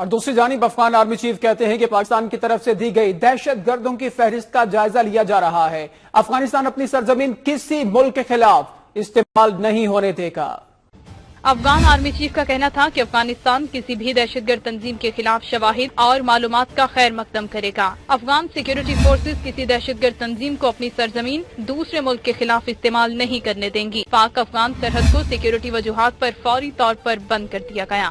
اور دوسری جانب افغان آرمی چیف کہتے ہیں کہ پاکستان کی طرف سے دی گئی دہشت گردوں کی فہرست کا جائزہ لیا جا رہا ہے۔ افغانستان اپنی سرزمین کسی ملک کے خلاف استعمال نہیں ہونے دے گا۔ افغان آرمی چیف کا کہنا تھا کہ افغانستان کسی بھی دہشت گرد تنظیم کے خلاف شواہد اور معلومات کا خیر مقدم کرے گا۔ افغان سیکیورٹی فورسز کسی دہشت گرد تنظیم کو اپنی سرزمین دوسرے ملک کے خلاف استعمال نہیں کرنے دیں گی۔ پاک افغان سرحد کو سیکیورٹی وجوہات پر فوری طور پر بند کر دیا گیا۔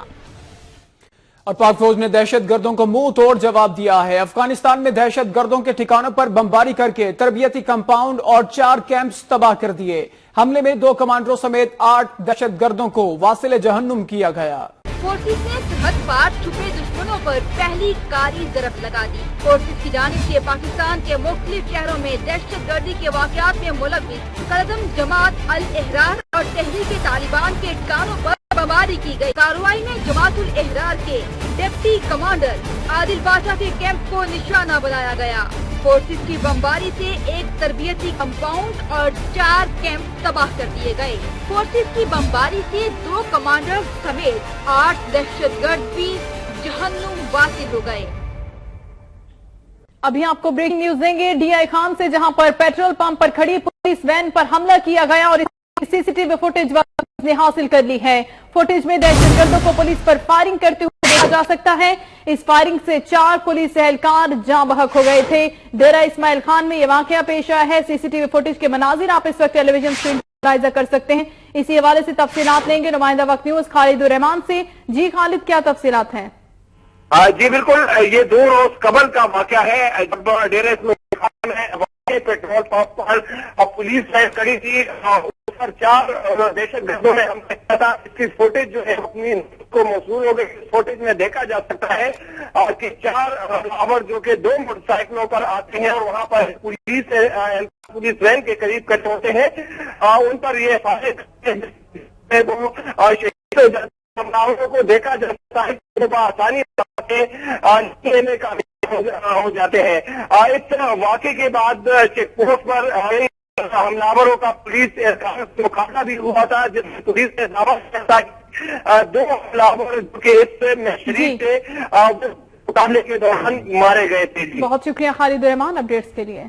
اور پاک فوج نے دہشت گردوں کو منہ توڑ جواب دیا ہے۔ افغانستان میں دہشت گردوں کے ٹھکانوں پر بمباری کر کے تربیتی کمپاؤنڈ اور 4 کیمپس تباہ کر دیے۔ حملے میں 2 کمانڈروں سمیت 8 دہشت گردوں کو واصل جہنم کیا گیا۔ فورسز نے سرحد پار چھپے دشمنوں پر پہلی کاری ضرب لگا دی۔ فورسز کی جانب سے پاکستان کے مختلف شہروں میں دہشت گردی کے واقعات میں ملوث قلعم جماعت الاحرار اور تحریک طالبان کے ٹھکانوں پر بمباری کی گئی۔ کارروائی میں جماعت الاحرار کے ڈپٹی کمانڈر عادل بادشاہ کے کیمپ کو نشانہ بنایا گیا۔ فورسز کی بمباری سے 1 تربیتی کمپاؤنڈ اور 4 کیمپ تباہ کر دیے گئے۔ فورسز کی بمباری سے 2 کمانڈر سمیت 8 دہشت گرد بھی جہنم واصل ہو گئے۔ ابھی آپ کو بریکنگ نیوز دیں گے ڈی آئی خان سے، جہاں پر پیٹرول پمپ پر کھڑی پولیس وین پر حملہ کیا گیا اور سی سی ٹی وی فوٹیج نے حاصل کر لی ہے۔ فوٹیج میں دہشت گردوں کو پولیس پر فائرنگ کرتے ہوئے دیکھا جا سکتا ہے۔ اس فائرنگ سے 4 پولیس اہلکار جاں بحق ہو گئے تھے۔ ڈیرہ اسماعیل خان میں یہ واقعہ پیش آیا ہے۔ سی سی ٹی وی فوٹیج کے مناظر آپ اس وقت ٹیلی ویژن اسکرین پر ملاحظہ کر سکتے ہیں۔ اسی حوالے سے تفصیلات لیں گے نمائندہ وقت نیوز خالد الرحمان سے۔ جی خالد، کیا تفصیلات ہیں؟ جی بالکل، یہ 2 روز قبل کا واقعہ ہے جب ڈیرہ اسماعیل خان میں پیٹرول پمپ پر پولیس کڑی تھی، اس پر 4 دہشت گردوں نے حملہ کیا تھا۔ اس کی فوٹیج جو ہے اپنی کو موصول ہو گئی۔ اس فوٹیج میں دیکھا جا سکتا ہے کہ 4 حملہ جو کہ 2 موٹر سائیکلوں پر آتے ہیں اور وہاں پر پولیس وین کے قریب کٹ ہوتے ہیں، ان پر یہ حملوں کو دیکھا جا سکتا ہے کہ آسانی سے لینے کا ہو جاتے ہیں۔ اس واقعے کے بعد چیک پوسٹ پر حملہ کا پولیس مقابلہ بھی ہوا تھا، جس میں پولیس نے دعویٰ کیا کہ 2 حملہ جو کہ اس میں شریک تھے مقابلے کے دوران مارے گئے تھے۔ بہت شکریہ خالد الرحمان اپڈیٹس کے لیے۔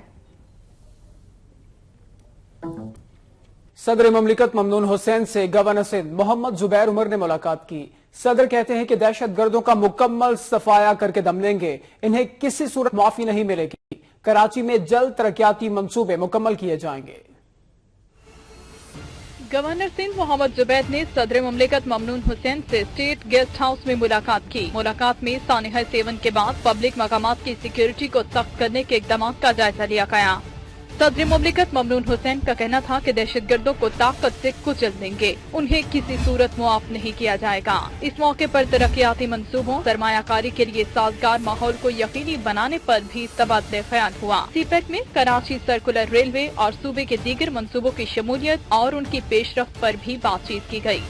صدر مملکت ممنون حسین سے گورنر سندھ محمد زبیر عمر نے ملاقات کی۔ صدر کہتے ہیں کہ دہشت گردوں کا مکمل صفایا کر کے دم لیں گے، انہیں کسی صورت معافی نہیں ملے گی۔ کراچی میں جلد ترقیاتی منصوبے مکمل کیے جائیں گے۔ گورنر سندھ محمد زبیر نے صدر مملکت ممنون حسین سے اسٹیٹ گیسٹ ہاؤس میں ملاقات کی۔ ملاقات میں سانحہ 7 کے بعد پبلک مقامات کی سیکیورٹی کو سخت کرنے کے اقدامات کا جائزہ لیا گیا۔ صدر مملکت ممنون حسین کا کہنا تھا کہ دہشت گردوں کو طاقت سے کچل دیں گے، انہیں کسی صورت معاف نہیں کیا جائے گا۔ اس موقع پر ترقیاتی منصوبوں، سرمایہ کاری کے لیے سازگار ماحول کو یقینی بنانے پر بھی تبادلہ خیال ہوا۔ سی پیک میں کراچی سرکولر ریلوے اور صوبے کے دیگر منصوبوں کی شمولیت اور ان کی پیش رفت پر بھی بات چیت کی گئی۔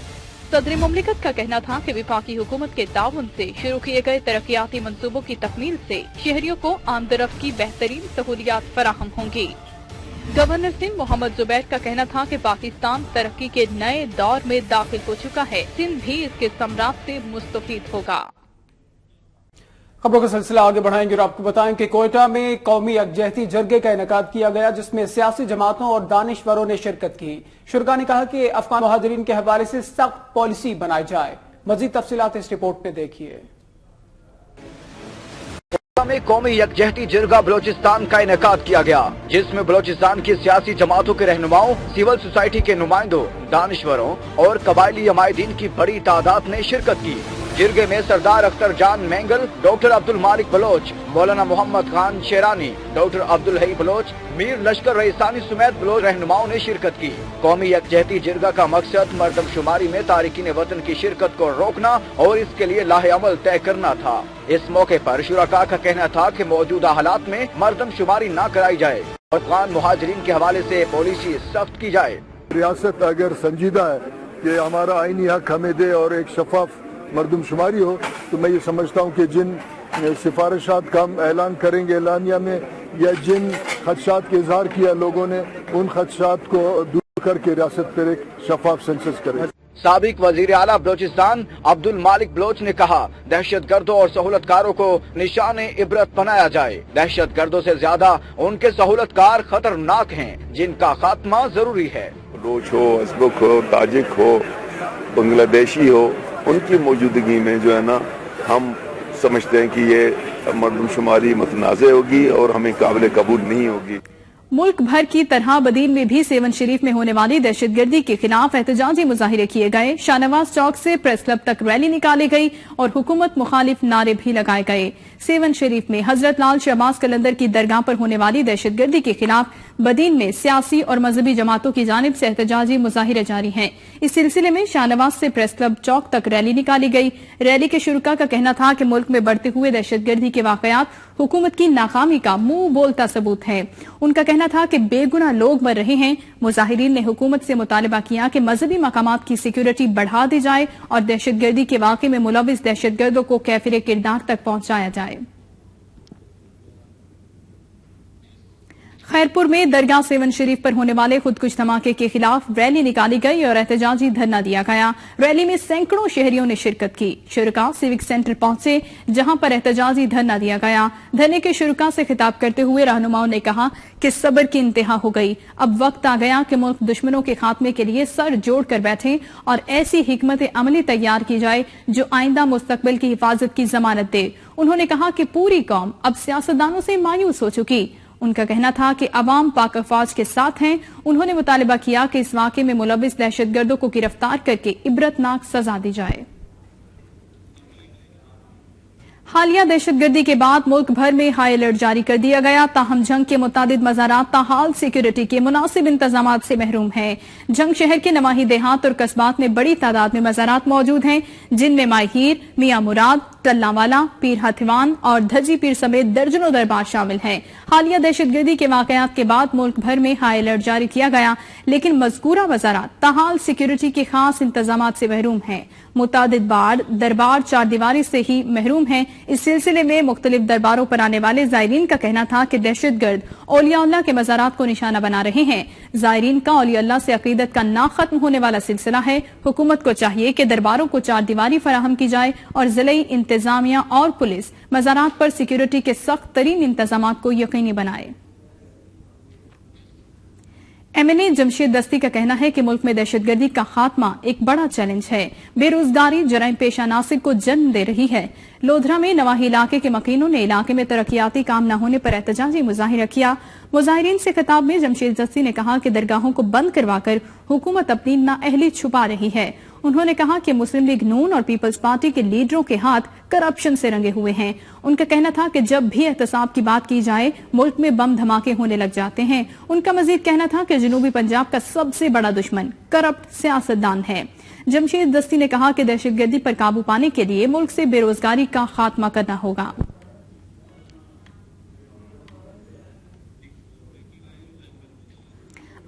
صدر مملکت کا کہنا تھا کہ وفاقی حکومت کے تعاون سے شروع کیے گئے ترقیاتی منصوبوں کی تکمیل سے شہریوں کو آمدرفت کی بہترین سہولیات فراہم ہوں گی۔ گورنر سندھ محمد زبیر کا کہنا تھا کہ پاکستان ترقی کے نئے دور میں داخل ہو چکا ہے، سندھ بھی اس کے ثمرات سے مستفید ہوگا۔ خبروں کا سلسلہ آگے بڑھائیں گے اور آپ کو بتائیں کہ کوئٹہ میں قومی یکجہتی جرگے کا انعقاد کیا گیا، جس میں سیاسی جماعتوں اور دانشوروں نے شرکت کی۔ شرکاء نے کہا کہ افغان مہاجرین کے حوالے سے سخت پالیسی بنائی جائے۔ مزید تفصیلات اس رپورٹ میں دیکھیے۔ میں قومی یکجہتی جرگہ بلوچستان کا انعقاد کیا گیا، جس میں بلوچستان کی سیاسی جماعتوں کے رہنماؤں، سول سوسائٹی کے نمائندوں، دانشوروں اور قبائلی عمائدین کی بڑی تعداد نے شرکت کی۔ جرگے میں سردار اختر جان مینگل، ڈاکٹر عبد المالک بلوچ، مولانا محمد خان شیرانی، ڈاکٹر عبدالحی بلوچ، میر لشکر رئیسانی سمیت بلوچ رہنماؤں نے شرکت کی۔ قومی یکجہتی جرگہ کا مقصد مردم شماری میں تارکین وطن کی شرکت کو روکنا اور اس کے لیے لاہ عمل طے کرنا تھا۔ اس موقع پر شرکاء کا کہنا تھا کہ موجودہ حالات میں مردم شماری نہ کرائی جائے اور افغان مہاجرین کے حوالے سے پالیسی سخت کی جائے۔ ریاست اگر سنجیدہ ہے کہ ہمارا آئینی حق ہمیں دے اور ایک شفاف مردم شماری ہو، تو میں یہ سمجھتا ہوں کہ جن سفارشات کا ہم اعلان کریں گے اعلانیہ میں، یا جن خدشات کے اظہار کیا لوگوں نے، ان خدشات کو دور کر کے ریاست پر ایک شفاف سینسس کریں۔ साबिक वजीर आला बलोचिस्तान अब्दुल मालिक बलोच ने कहा, दहशत गर्दों और सहूलतकारों को निशाने इबरत बनाया जाए। दहशत गर्दों से ज्यादा उनके सहूलतकार खतरनाक हैं, जिनका खात्मा जरूरी है। बलोच हो, अजबक हो, ताजिक हो, बांग्लादेशी हो, उनकी मौजूदगी में जो है ना, हम समझते हैं कि ये मर्दमशुमारी मुतनाज़ होगी और हमें काबिल कबूल नहीं होगी। मुल्क भर की तरह बदीन में भी सेवन शरीफ में होने वाली दहशतगर्दी के खिलाफ एहतजाजी मुजाहिरे किए गए। शाहनवाज चौक से प्रेस क्लब तक रैली निकाली गई और हुकूमत मुखालिफ नारे भी लगाए गए। सेवन शरीफ में हजरत लाल शहबाज कलंदर की दरगाह पर होने वाली दहशतगर्दी के खिलाफ बदीन में सियासी और मजहबी जमातों की जानिब से एहतजाजी मुजाहिरे जारी हैं। इस सिलसिले में शाहनवाज से प्रेस क्लब चौक तक रैली निकाली गई। रैली के शुरुका का कहना था कि मुल्क में बढ़ते हुए दहशतगर्दी के वाकयात हुकूमत की नाकामी का मुंह बोलता सबूत है। उनका कहना था कि बेगुनाह लोग मर रहे हैं। मुजाहिरीन ने हुकूमत से मुतालबा किया कि मजहबी मकामात की सिक्योरिटी बढ़ा दी जाए और दहशतगर्दी के वाक़े में मुलविस दहशतगर्दों को कैफिर किरदार तक पहुंचाया जाए। खैरपुर में दरगाह सेवन शरीफ पर होने वाले खुदकुश धमाके के खिलाफ रैली निकाली गई और एहतजाजी धरना दिया गया। रैली में सैकड़ों शहरियों ने शिरकत की। शुरका सिविक सेंटर पहुंचे, जहां पर एहतजाजी धरना दिया गया। धरने के शुरका से खिताब करते हुए रहनुमाओं ने कहा कि सब्र की इंतहा हो गई, अब वक्त आ गया कि मुल्क दुश्मनों के खात्मे के लिए सर जोड़ कर बैठे और ऐसी हिकमत अमली तैयार की जाए जो आइंदा मुस्तकबिल की हिफाजत की जमानत दे। उन्होंने कहा कि पूरी कौम अब सियासतदानों से मायूस हो चुकी। उनका कहना था कि अवाम पाक अफवाज के साथ हैं। उन्होंने मुतालबा किया कि इस वाक़े में मुलविस दहशतगर्दों को गिरफ्तार करके इबरतनाक सजा दी जाए। हालिया दहशतगर्दी के बाद मुल्क भर में हाई अलर्ट जारी कर दिया गया। ताहम जंग के मुतादिद मज़ारात ताहाल सिक्योरिटी के मुनासिब इंतजामात से महरूम हैं। जंग शहर के नवाही देहात और कस्बात में बड़ी तादाद में मज़ारात मौजूद हैं, जिनमें माहिर, मियां मुराद, टल्लावाला, पीर हथिवान और धजी पीर समेत दर्जनों दरबार शामिल हैं। हालिया दहशतगर्दी के वाकयात के बाद मुल्क भर में हाई अलर्ट जारी किया गया, लेकिन मज़कूरा मज़ारात ताहाल सिक्योरिटी के खास इंतजामात से महरूम हैं। मुतादिद दरबार चार दीवारी से ही महरूम हैं। इस सिलसिले में मुख्तलिफ दरबारों पर आने वाले जायरीन का कहना था कि दहशतगर्द औलिया के मज़ारात को निशाना बना रहे हैं। जायरीन का औलिया से अकीदत का ना खत्म होने वाला सिलसिला है। हुकूमत को चाहिए कि दरबारों को चार दीवारी फराहम की जाए और ज़िले इंतजामिया और पुलिस मज़ारात पर सिक्योरिटी के सख्त तरीन इंतजामात को यकीनी बनाए। MNA जमशेद दस्ती का कहना है कि मुल्क में दहशतगर्दी का खात्मा एक बड़ा चैलेंज है। बेरोजगारी जराइम पेशा नासिर को जन्म दे रही है। लोधरा में नवाही इलाके के मकीनों ने इलाके में तरक्याती काम न होने पर एहतजाजी मुजाहिरा किया। मुजाहिरीन से खिताब में जमशेद दस्ती ने कहा कि दरगाहों को बंद करवाकर हुकूमत अपनी नाअहली छुपा रही है। उन्होंने कहा कि मुस्लिम लीग नून और पीपल्स पार्टी के लीडरों के हाथ करप्शन से रंगे हुए हैं। उनका कहना था कि जब भी एहतसाब की बात की जाए मुल्क में बम धमाके होने लग जाते हैं। उनका मजीद कहना था कि जनूबी पंजाब का सबसे बड़ा दुश्मन करप्ट सियासतदान है। जमशेद दस्ती ने कहा कि दहशतगर्दी पर काबू पाने के लिए मुल्क से बेरोजगारी का खात्मा करना होगा।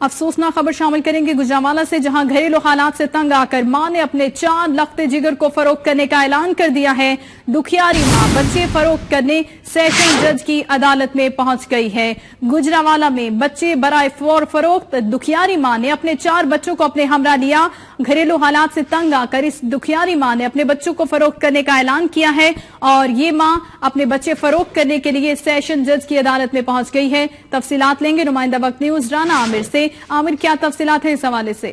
अफसोसनाक खबर शामिल करेंगे गुजरांवाला से, जहां घरेलू हालात से तंग आकर मां ने अपने 4 लख्ते जिगर को फरोख्त करने का ऐलान कर दिया है। दुखियारी मां बच्चे फरोख्त करने सेशन जज की अदालत में पहुंच गई है। गुजरांवाला में बच्चे बराए फरोख्त, दुखियारी मां ने अपने 4 बच्चों को अपने हमरा लिया। घरेलू हालात से तंग आकर इस दुखियारी मां ने अपने बच्चों को फरोख्त करने का ऐलान किया है और ये मां अपने बच्चे फरोख्त करने के लिए सेशन जज की अदालत में पहुंच गई है। तफसीलात लेंगे नुमाइंदा वक्त न्यूज राना आमिर से। आमिर, क्या तफसीलात है इस हवाले से?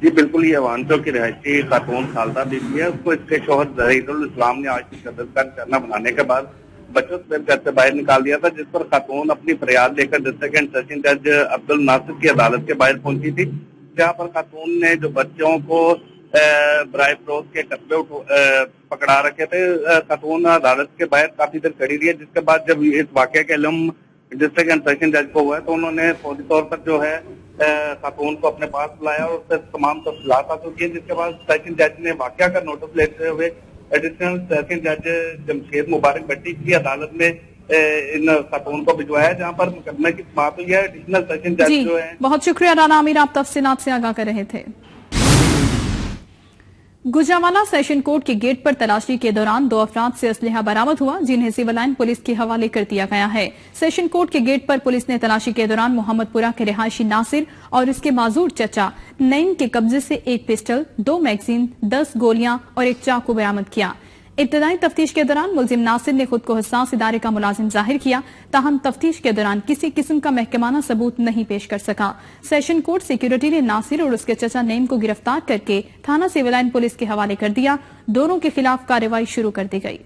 जी बिल्कुल, ये वानचो की रहायशी खातून खालदा बीबी है। उसको इसके शौहर जहीरुल इस्लाम ने आज शदत का निशाना बनाने के बाद बच्चों से घर से बाहर निकाल दिया था, जिस पर खातून अपनी फरियाद लेकर डिस्ट्रिक्ट एंड सेशन जज अब्दुल नासिर की अदालत के बाहर पहुंची थी, जहां पर खातून ने जो बच्चों को बराए फरोख्त के कस्बे पकड़ा रखे थे, खातून अदालत के बाहर काफी देर खड़ी रही है। जिसके बाद जब इस वाकये का इल्म डिस्ट्रिक्ट एंड सेशन जज को हुआ है तो उन्होंने फौरी तौर पर जो है खातून को अपने पास बुलाया और उससे तमाम तफसीलात हासिल की। जिसके बाद सेशन जज ने वाकया का नोटिस लेते हुए एडिशनल सेशन जज जमशेद मुबारक भट्टी की अदालत में इन खातून को भिजवाया, जहां पर मुकदमे की समाप्त हुई है। एडिशनल सेशन जज जो है। बहुत शुक्रिया राना आमिर, आप तफसीलात से आगाह कर रहे थे। गुजरांवाला सेशन कोर्ट के गेट पर तलाशी के दौरान 2 अफराद से असलहा बरामद हुआ, जिन्हें सिविल लाइन पुलिस के हवाले कर दिया गया है। सेशन कोर्ट के गेट पर पुलिस ने तलाशी के दौरान मोहम्मदपुरा के रिहायशी नासिर और इसके माजूर चचा नईम के कब्जे से 1 पिस्टल, 2 मैगजीन, 10 गोलियां और 1 चाकू बरामद किया। इब्तदाई तफ्तीश के दौरान मुलजिम नासिर ने खुद को हसास इदारे का मुलाजिम जाहिर किया, ताहम तफ्तीश के दौरान किसी किस्म का महकमाना सबूत नहीं पेश कर सका। सेशन कोर्ट सिक्योरिटी ने नासिर और उसके चचा नईम को गिरफ्तार करके थाना सिविल लाइन पुलिस के हवाले कर दिया। दोनों के खिलाफ कार्रवाई शुरू कर दी गई।